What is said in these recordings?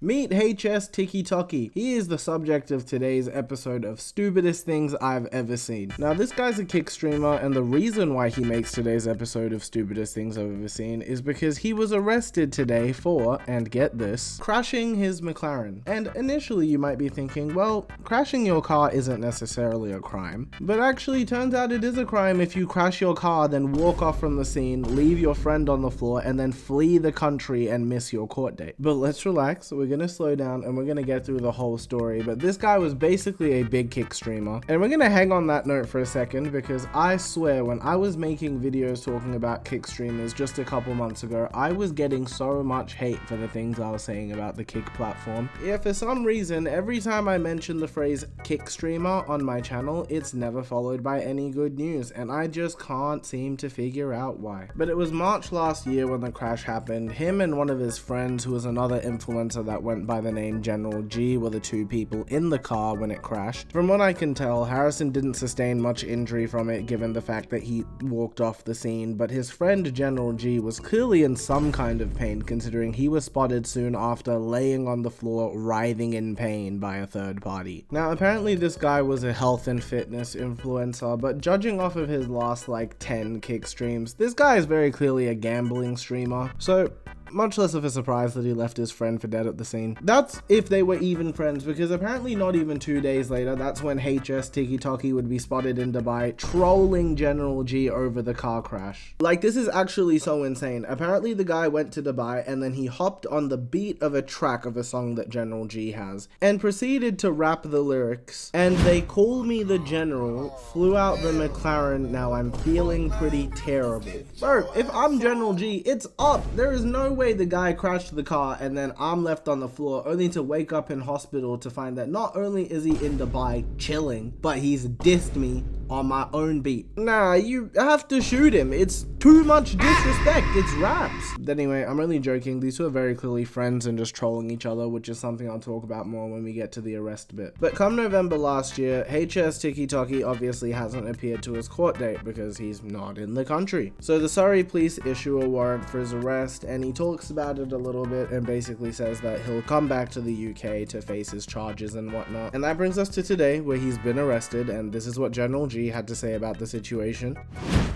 Meet HS Tiki Toki. He is the subject of today's episode of Stupidest Things I've Ever Seen. Now, this guy's a kick streamer, and the reason why he makes today's episode of Stupidest Things I've Ever Seen is because he was arrested today for, and get this, crashing his McLaren. And initially you might be thinking, well, crashing your car isn't necessarily a crime. But actually, turns out it is a crime if you crash your car, then walk off from the scene, leave your friend on the floor, and then flee the country and miss your court date. But let's relax. We're gonna slow down and we're gonna get through the whole story. But this guy was basically a big kick streamer, and we're gonna hang on that note for a second, because I swear when I was making videos talking about kick streamers just a couple months ago, I was getting so much hate for the things I was saying about the kick platform. Yeah, for some reason every time I mention the phrase kick streamer on my channel, it's never followed by any good news, and I just can't seem to figure out why. But it was March last year when the crash happened. Him and one of his friends, who was another influencer that went by the name General G, were the two people in the car when it crashed. From what I can tell, Harrison didn't sustain much injury from it given the fact that he walked off the scene, but his friend General G was clearly in some kind of pain, considering he was spotted soon after laying on the floor writhing in pain by a third party. Now, apparently this guy was a health and fitness influencer, but judging off of his last like 10 kick streams, this guy is very clearly a gambling streamer. So much less of a surprise that he left his friend for dead at the scene. That's if they were even friends, because apparently not even 2 days later, that's when HS Tiki Toki would be spotted in Dubai trolling General G over the car crash. Like, this is actually so insane. Apparently the guy went to Dubai and then he hopped on the beat of a track of a song that General G has and proceeded to rap the lyrics. And they call me the general, flew out the McLaren, now I'm feeling pretty terrible. Bro, if I'm General G, it's up. There is no way the guy crashed the car and then I'm left on the floor only to wake up in hospital to find that not only is he in Dubai chilling, but he's dissed me on my own beat. Nah, you have to shoot him. It's too much disrespect. It's raps. Anyway, I'm only joking. These two are very clearly friends and just trolling each other, which is something I'll talk about more when we get to the arrest bit. But come November last year, HS Tiki Toki obviously hasn't appeared to his court date because he's not in the country. So the Surrey police issue a warrant for his arrest, and he talks about it a little bit and basically says that he'll come back to the UK to face his charges and whatnot. And that brings us to today, where he's been arrested, and this is what General G had to say about the situation.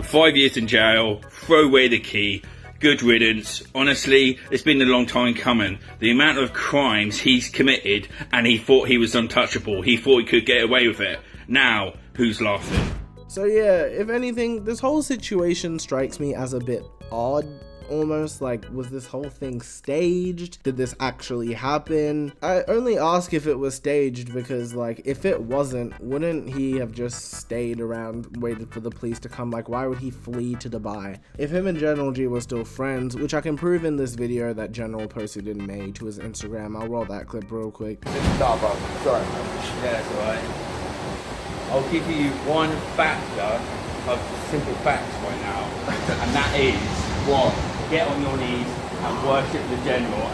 5 years in jail, throw away the key, good riddance. Honestly, it's been a long time coming. The amount of crimes he's committed, and he thought he was untouchable. He thought he could get away with it. Now, who's laughing? So yeah, if anything, this whole situation strikes me as a bit odd. Almost like, was this whole thing staged? Did this actually happen? I only ask if it was staged because, like, if it wasn't, wouldn't he have just stayed around, waited for the police to come? Like, why would he flee to Dubai? If him and General G were still friends, which I can prove in this video that General posted in May to his Instagram. I'll roll that clip real quick. Nah, bro. Sorry, man. Yeah, that's alright. I'll give you one factor of simple facts right now, and that is what? Get on your knees and worship the general.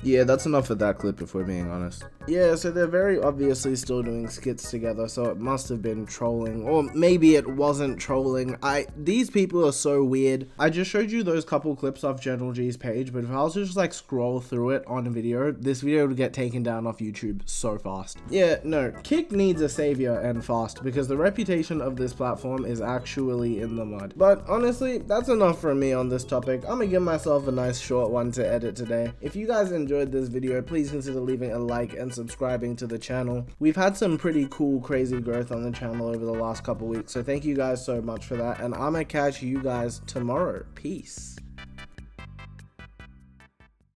Yeah, that's enough of that clip if we're being honest. Yeah, so they're very obviously still doing skits together, so it must have been trolling, or maybe it wasn't trolling. These people are so weird. I just showed you those couple clips off General G's page, but if I was to just like scroll through it on a video, this video would get taken down off YouTube so fast. Yeah, no, Kick needs a savior and fast, because the reputation of this platform is actually in the mud. But honestly, that's enough for me on this topic. I'm gonna give myself a nice short one to edit today. If you guys enjoyed this video, please consider leaving a like and subscribing to the channel. We've had some pretty cool, crazy growth on the channel over the last couple weeks, so thank you guys so much for that, and I'm gonna catch you guys tomorrow. Peace.